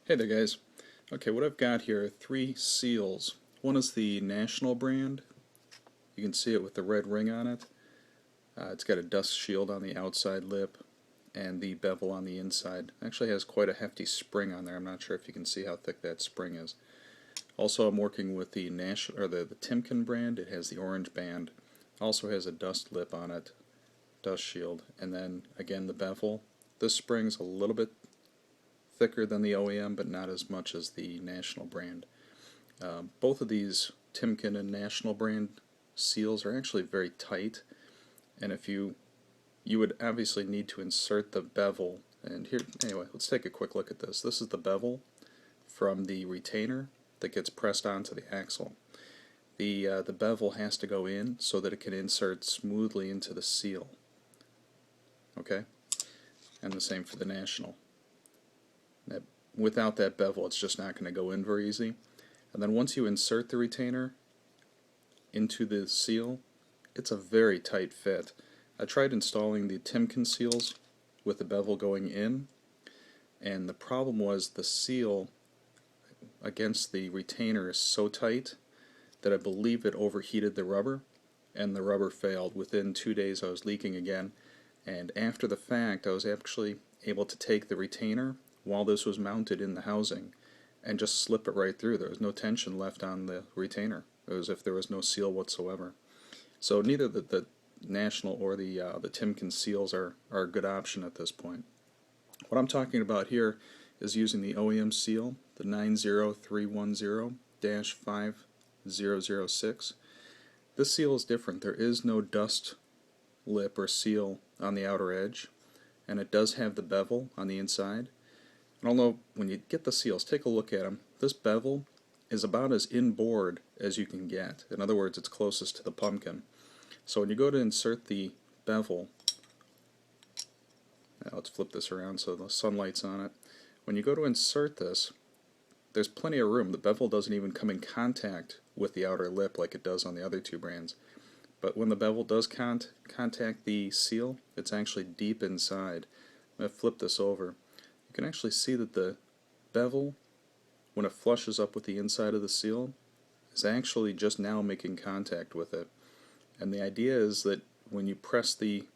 Hey there guys. Okay, what I've got here are three seals. One is the National brand. You can see it with the red ring on it. It's got a dust shield on the outside lip and the bevel on the inside. It actually has quite a hefty spring on there. I'm not sure if you can see how thick that spring is. Also, I'm working with the National or the Timken brand. It has the orange band. Also has a dust lip on it, dust shield, and then again the bevel. This spring's a little bit thicker than the OEM, but not as much as the National brand. Both of these Timken and National brand seals are actually very tight, and if you would obviously need to insert the bevel. And here, anyway, let's take a quick look at this. This is the bevel from the retainer that gets pressed onto the axle. The bevel has to go in so that it can insert smoothly into the seal. Okay, and the same for the National. Without that bevel, it's just not going to go in very easy. And then once you insert the retainer into the seal, it's a very tight fit. I tried installing the Timken seals with the bevel going in, and the problem was the seal against the retainer is so tight that I believe it overheated the rubber, and the rubber failed. Within 2 days I was leaking again, and after the fact I was actually able to take the retainer while this was mounted in the housing and just slip it right through. There was no tension left on the retainer. It was as if there was no seal whatsoever. So neither the National or the Timken seals are a good option at this point. What I'm talking about here is using the OEM seal, the 90310-5006. This seal is different. There is no dust lip or seal on the outer edge, and it does have the bevel on the inside. And although when you get the seals, take a look at them, this bevel is about as inboard as you can get. In other words, it's closest to the pumpkin. So when you go to insert the bevel, now let's flip this around so the sunlight's on it. When you go to insert this, there's plenty of room. The bevel doesn't even come in contact with the outer lip like it does on the other two brands. But when the bevel does contact the seal, it's actually deep inside. I'm going to flip this over. You can actually see that the bevel, when it flushes up with the inside of the seal, is actually just now making contact with it. And the idea is that when you press the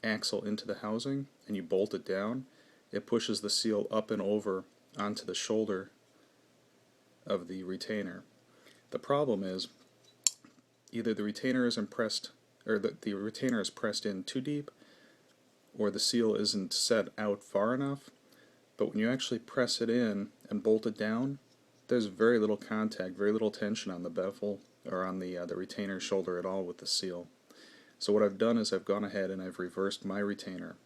axle into the housing and you bolt it down, it pushes the seal up and over onto the shoulder of the retainer. The problem is either the retainer isn't pressed, or the retainer is pressed in too deep, or the seal isn't set out far enough. But when you actually press it in and bolt it down, there's very little contact, very little tension on the bevel or on the retainer shoulder at all with the seal. So what I've done is I've gone ahead and I've reversed my retainer.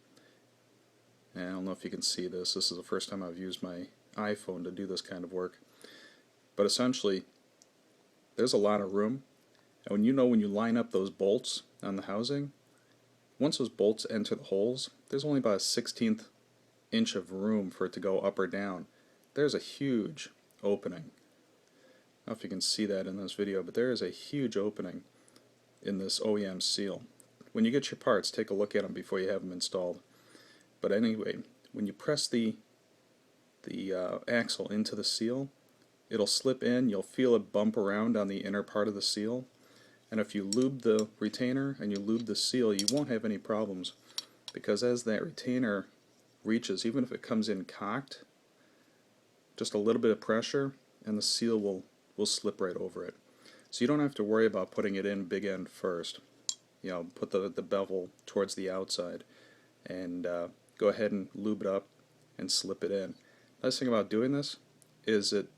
And I don't know if you can see this. This is the first time I've used my iPhone to do this kind of work. But essentially, there's a lot of room. And when you line up those bolts on the housing, once those bolts enter the holes, there's only about a 1/16 inch of room for it to go up or down. There's a huge opening. I don't know if you can see that in this video, but there is a huge opening in this OEM seal. When you get your parts, take a look at them before you have them installed. But anyway, when you press the axle into the seal, it'll slip in. You'll feel it bump around on the inner part of the seal. And if you lube the retainer and you lube the seal, you won't have any problems, because as that retainer reaches, even if it comes in cocked, just a little bit of pressure and the seal will slip right over it. So you don't have to worry about putting it in big end first. Put the bevel towards the outside and go ahead and lube it up and slip it in. Nice thing about doing this is it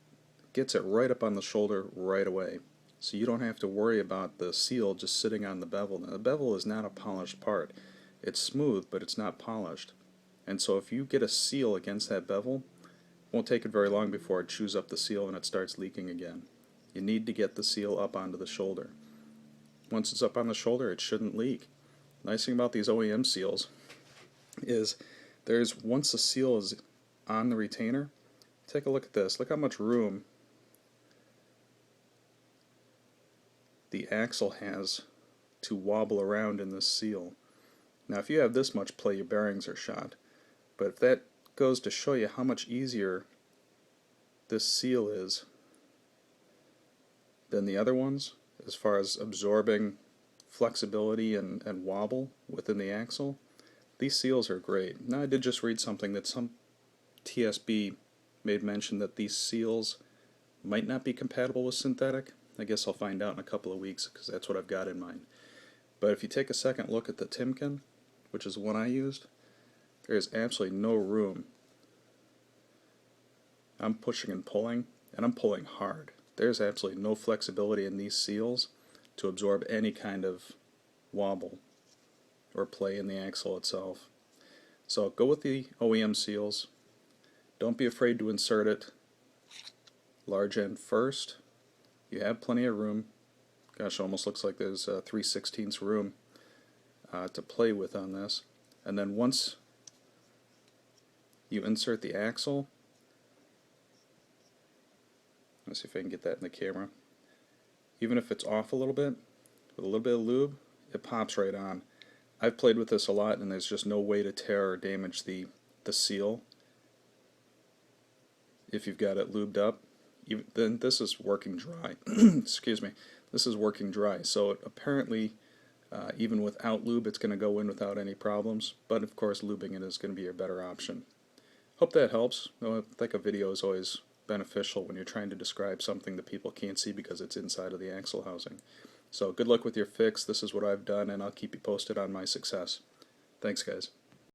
gets it right up on the shoulder right away. So you don't have to worry about the seal just sitting on the bevel. Now, the bevel is not a polished part. It's smooth, but it's not polished. And so if you get a seal against that bevel, it won't take it very long before it chews up the seal and it starts leaking again. You need to get the seal up onto the shoulder. Once it's up on the shoulder, it shouldn't leak. Nice thing about these OEM seals is once the seal is on the retainer, take a look at this. Look how much room the axle has to wobble around in this seal. Now if you have this much play, your bearings are shot. But if that goes to show you how much easier this seal is than the other ones as far as absorbing flexibility and wobble within the axle. These seals are great. Now I did just read something that some TSB made mention that these seals might not be compatible with synthetic. I guess I'll find out in a couple of weeks because that's what I've got in mind. But if you take a second look at the Timken, which is the one I used, there is absolutely no room. I'm pushing and pulling, and I'm pulling hard. There's absolutely no flexibility in these seals to absorb any kind of wobble or play in the axle itself. So go with the OEM seals. Don't be afraid to insert it large end first. You have plenty of room. Gosh, it almost looks like there's 3/16 room to play with on this. And then once you insert the axle, let's see if I can get that in the camera. Even if it's off a little bit, with a little bit of lube, it pops right on. I've played with this a lot, and there's just no way to tear or damage the seal if you've got it lubed up. Then this is working dry. Excuse me. This is working dry. So apparently, even without lube, it's going to go in without any problems. But of course, lubing it is going to be your better option. Hope that helps. I think a video is always beneficial when you're trying to describe something that people can't see because it's inside of the axle housing. So good luck with your fix. This is what I've done, and I'll keep you posted on my success. Thanks, guys.